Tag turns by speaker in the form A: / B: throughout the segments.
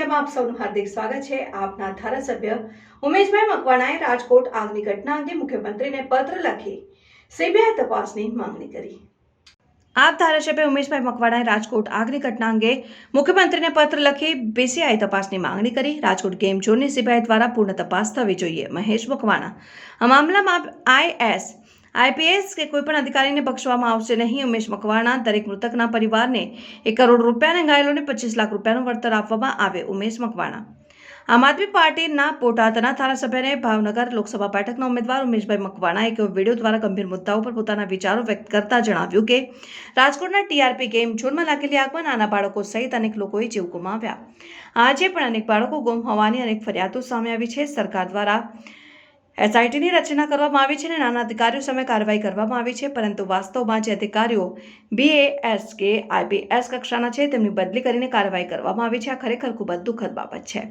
A: ઇન્ડિયામાં આપ સૌનું હાર્દિક સ્વાગત છે। આપના ધારાસભ્ય ઉમેશભાઈ મકવાણાએ રાજકોટ આગની ઘટના અંગે મુખ્યમંત્રીને પત્ર લખી સીબીઆઈ તપાસની માંગણી કરી। આપ ધારાસભ્ય ઉમેશભાઈ મકવાણાએ રાજકોટ આગની ઘટના અંગે મુખ્યમંત્રીને પત્ર લખી બીસીઆઈ તપાસની માંગણી કરી। રાજકોટ ગેમ ઝોનની સીબીઆઈ દ્વારા પૂર્ણ તપાસ થવી જોઈએ। મહેશ મકવાણા, આ મામલામાં આઈપીએસ કે કોઈપણ અધિકારીને બક્ષવામાં આવશે નહીં। ઉમેશ મકવાણા, દરેક મૃતકના પરિવારને 1 કરોડ રૂપિયા અને ઘાયલોને 25 લાખ રૂપિયાનું વળતર આપવામાં આવે। ઉમેશ મકવાણા, આમ આદમી પાર્ટીના બોટાદના ધારાસભ્ય ભાવનગર લોકસભા બેઠકના ઉમેદવાર ઉમેશભાઈ મકવાણાએ એક વિડીયો દ્વારા ગંભીર મુદ્દાઓ પર પોતાના વિચારો વ્યક્ત કરતા જણાવ્યું કે રાજકોટના ટીઆરપી ગેમ ઝોનમાં લાગેલી આગમાં નાના બાળકો સહિત અનેક લોકોએ જીવ ગુમાવ્યા। આજે પણ અનેક બાળકો ગુમ હોવાની અનેક ફરિયાદો સામે આવી છે। સરકાર દ્વારા એસઆઈટીની રચના કરવામાં આવી છે અને નાના અધિકારીઓ સામે કાર્યવાહી કરવામાં આવી છે, પરંતુ વાસ્તવમાં જે અધિકારીઓ બીએએસ કે આઈપીએસ કક્ષાના છે તેમની બદલી કરીને કાર્યવાહી કરવામાં આવી છે। આ ખરેખર ખૂબ જ દુઃખદ બાબત છે।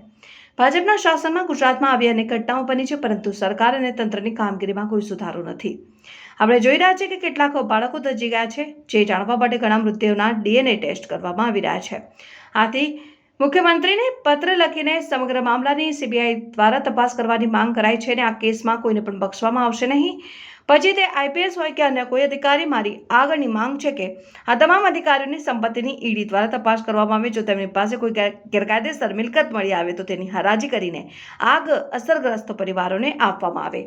A: ભાજપના શાસનમાં ગુજરાતમાં આવી અનેક ઘટનાઓ બની છે, પરંતુ સરકાર અને તંત્રની કામગીરીમાં કોઈ સુધારો નથી। આપણે જોઈ રહ્યા છીએ કે કેટલાક બાળકો દજી ગયા છે, જે જાણવા માટે ઘણા મૃતદેહોના ડીએનએ ટેસ્ટ કરવામાં આવી રહ્યા છે। આથી મુખ્યમંત્રીને પત્ર લખીને સમગ્ર મામલાની સીબીઆઈ દ્વારા તપાસ કરવાની માંગ કરાઈ છે અને આ કેસમાં કોઈને પણ બક્ષવામાં આવશે નહીં। પછી તે આઈપીએસ હોય કે અન્ય કોઈ અધિકારી। મારી આગળની માંગ છે કે આ તમામ અધિકારીઓની સંપત્તિની ઈડી દ્વારા તપાસ કરવામાં આવે। જો તેમની પાસે કોઈ ગેરકાયદેસર મિલકત મળી આવે તો તેની હરાજી કરીને આગ અસરગ્રસ્ત પરિવારોને આપવામાં આવે।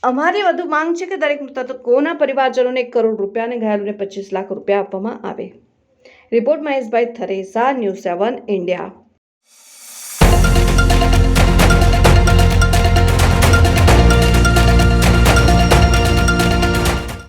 A: અમારી વધુ માંગ છે કે દરેક મૃતકોના પરિવારજનોને 1 કરોડ રૂપિયા અને ઘાયલોને 25 લાખ રૂપિયા આપવામાં આવે। રિપોર્ટ મહેશભાઈ થરેસા, ન્યૂઝ 7 ઇન્ડિયા।